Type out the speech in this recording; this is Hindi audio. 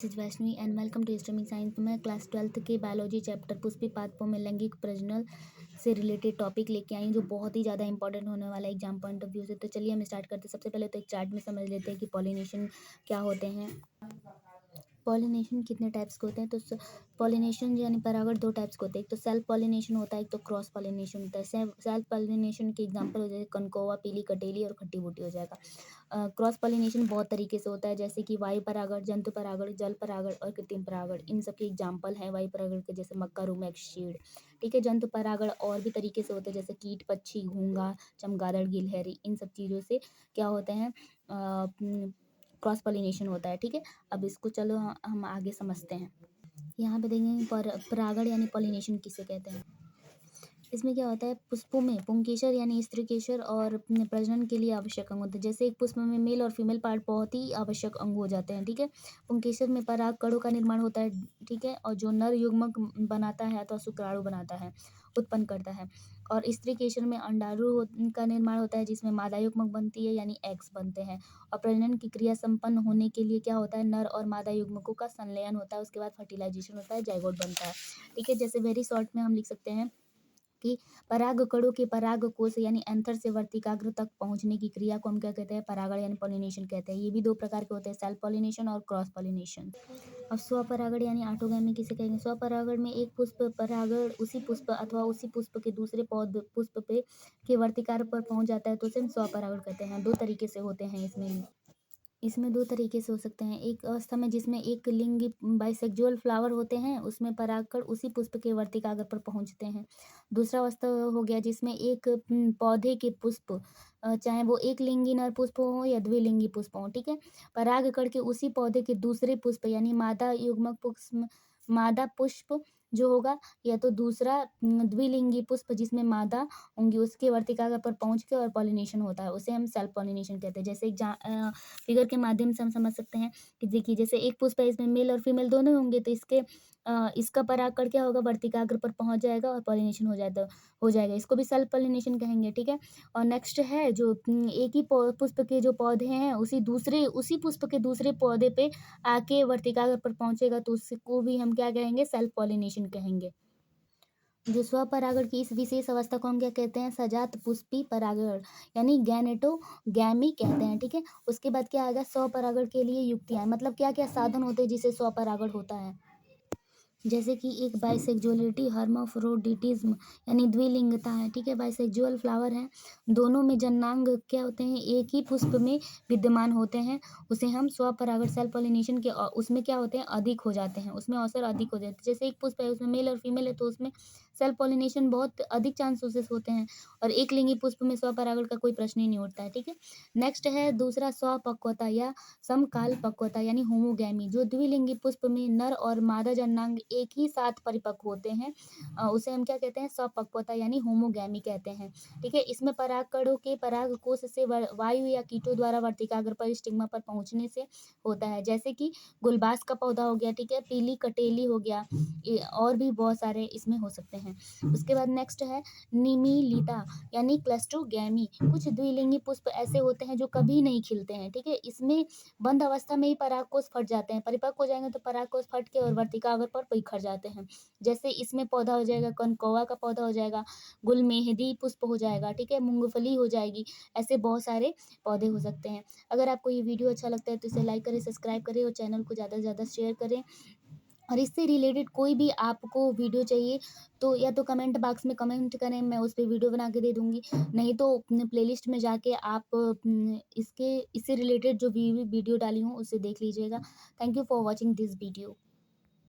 This is Vaishnavi and welcome to streaming science. तो मैं क्लास 12th के बायोलॉजी चैप्टर पुष्पी पादपों में लैंगिक प्रजनन से रिलेटेड टॉपिक लेके आई हूँ, जो बहुत ही ज़्यादा इंपॉर्टेंट होने वाला है एग्जाम पॉइंट ऑफ व्यू से। तो चलिए हम स्टार्ट करते हैं। सबसे पहले तो एक चार्ट में समझ लेते हैं कि पॉलिनेशन क्या होते हैं। पॉलिनेशन कितने टाइप्स के होते हैं? तो पॉलिनेशन यानी परागण दो टाइप्स के होते हैं। एक तो सेल्फ पॉलिनेशन होता है, एक तो क्रॉस पॉलिनेशन होता है। सेल्फ पॉलिनेशन के एग्जांपल हो जाए कनकौवा, पीली कटेली और खट्टी बूटी हो जाएगा। क्रॉस पॉलिनेशन बहुत तरीके से होता है, जैसे कि वायु परागण, जंतु परागण, जल परागण और कृत्रिम परागण। इन सब के एग्जांपल हैं वायु परागण के, जैसे मक्का, रूमेक्स, शीड़। ठीक है। जंतु परागण और भी तरीके से होते हैं, जैसे कीट, पक्षी, घोंघा, चमगादड़, गिलहरी। इन सब चीज़ों से क्या होते हैं, क्रॉस पॉलिनेशन होता है। ठीक है। अब इसको चलो हम आगे समझते हैं। यहाँ पे देखेंगे परागण यानी पॉलिनेशन किसे कहते हैं। इसमें क्या होता है, पुष्पों में पुंकेसर यानी स्त्रीकेसर और प्रजनन के लिए आवश्यक अंग होते हैं। जैसे एक पुष्प में मेल और फीमेल पार्ट बहुत ही आवश्यक अंग हो जाते हैं। ठीक है। पुंकेसर में पराग कणों का निर्माण होता है। ठीक है। और जो नर युग्मक बनाता है अथवा शुक्राणु बनाता है, उत्पन्न करता है। और स्त्रीकेसर में का निर्माण होता है, जिसमें मादा युग्मक बनती है यानी एग्स बनते हैं। और प्रजनन की क्रिया संपन्न होने के लिए क्या होता है, नर और मादा युग्मकों का संलयन होता है। उसके बाद फर्टिलाइजेशन होता है, जाइगोट बनता है। ठीक है। जैसे वेरी शॉर्ट में हम लिख सकते हैं कि पराग कणों के पराग कोश यानी एंथर से वर्तिकाग्र तक पहुंचने की क्रिया को हम क्या कहते हैं, परागण यानी पॉलिनेशन कहते हैं। ये भी दो प्रकार के होते हैं, सेल्फ पॉलिनेशन और क्रॉस पॉलिनेशन। अब स्वपरागण यानी ऑटोगैमी किसे कहेंगे। स्वपरागण में एक पुष्प परागण उसी पुष्प अथवा उसी पुष्प के दूसरे पौध पुष्प पे के वर्तिकाग्र पर पहुंच जाता है, तो उसे हम स्वपरागण कहते हैं। दो तरीके से होते हैं इसमें दो तरीके से हो सकते हैं। एक अवस्था में जिसमें एक लिंगी बाइसेक्सुअल फ्लावर होते हैं, उसमें परागकण उसी पुष्प के वर्तिकाग्र पर पहुंचते हैं। दूसरा अवस्था हो गया जिसमें एक पौधे के पुष्प, चाहे वो एक लिंगी नर पुष्प हो या द्विलिंगी पुष्प हो, ठीक है, परागकण के उसी पौधे के दूसरे पुष्प यानी मादा युग्मक पुष्प, मादा पुष्प जो होगा, या तो दूसरा द्विलिंगी पुष्प जिसमें मादा होंगी, उसके वर्तिकाग्र पर पहुंच के और पॉलिनेशन होता है, उसे हम सेल्फ पॉलिनेशन कहते हैं। जैसे एक फिगर के माध्यम से हम समझ सकते हैं कि देखिए, जैसे एक पुष्प है, इसमें मेल और फीमेल दोनों होंगे, तो इसका परागकण क्या होगा, वर्तिकाग्र पर पहुंच जाएगा और पॉलिनेशन हो जाएगा। इसको भी सेल्फ पॉलिनेशन कहेंगे। ठीक है। और नेक्स्ट है जो एक ही पुष्प के जो पौधे हैं, उसी पुष्प के दूसरे पौधे पे आके वर्तिकाग्र पर पहुंचेगा, तो उसको भी हम क्या कहेंगे, सेल्फ पॉलिनेशन कहेंगे। जो स्वपरागण की इस विशेष अवस्था को हम क्या कहते हैं, सजात पुष्पी परागण यानी गैमेटोगैमी कहते हैं। ठीक है। उसके बाद क्या आएगा, स्वपरागण के लिए युक्तियां, मतलब क्या क्या साधन होते हैं जिससे स्वपरागण होता है। जैसे कि एक बाइसेक्सुअलिटी, हर्माफ्रोडिटिज्म यानी द्विलिंगता है। ठीक है। बाइसेक्सुअल फ्लावर है, दोनों में जनांग क्या होते हैं, एक ही पुष्प में विद्यमान होते हैं, उसे हम स्वपरागण सेल्फ पॉलिनेशन के उसमें क्या होते हैं, अधिक हो जाते हैं, उसमें अवसर अधिक हो जाते हैं। जैसे एक पुष्प है, उसमें मेल और फीमेल है, तो उसमें सेल्फ पॉलिनेशन बहुत अधिक चांसेस होते हैं। और एक लिंगी पुष्प में स्वपरागण का कोई प्रश्न ही नहीं उठता है। ठीक है। नेक्स्ट है दूसरा, स्वपक्वता या समकाल पक्वता यानी होमोगैमी। जो द्विलिंगी पुष्प में नर और मादा जनांग एक ही साथ परिपक्व होते हैं, उसे हम क्या कहते हैं, स्वपक्वता यानी होमोगैमी कहते हैं। ठीक है। इसमें परागकणों के परागकोश से वायु या कीटों द्वारा वर्तिकाग्र पर स्टिग्मा पर पहुंचने से होता है। जैसे कि गुलबास का पौधा हो गया, ठीक है, पीली कटेली हो गया, और भी बहुत सारे इसमें हो सकते हैं। उसके बाद नेक्स्ट है निमिलिता यानी क्लस्ट्रोगैमी। कुछ द्विलिंगी पुष्प ऐसे होते हैं जो कभी नहीं खिलते हैं। ठीक है। इसमें बंद अवस्था में ही परागकोश फट जाते हैं, परिपक्व हो जाएंगे तो परागकोश फट के और वर्तिकाग्र पर बिखर जाते हैं। जैसे इसमें पौधा हो जाएगा, कनकौवा का पौधा हो जाएगा, गुलमेहदी पुष्प हो जाएगा, ठीक है, मूंगफली हो जाएगी। ऐसे बहुत सारे पौधे हो सकते हैं। अगर आपको ये वीडियो अच्छा लगता है तो इसे लाइक करें, सब्सक्राइब करें और चैनल को ज़्यादा से ज़्यादा शेयर करें। और इससे रिलेटेड कोई भी आपको वीडियो चाहिए तो या तो कमेंट बॉक्स में कमेंट करें, मैं उस पर वीडियो बना के दे दूंगी। नहीं तो अपने प्लेलिस्ट में जाके आप इससे रिलेटेड जो भी वीडियो डाली हूँ उसे देख लीजिएगा। Thank you for watching this video.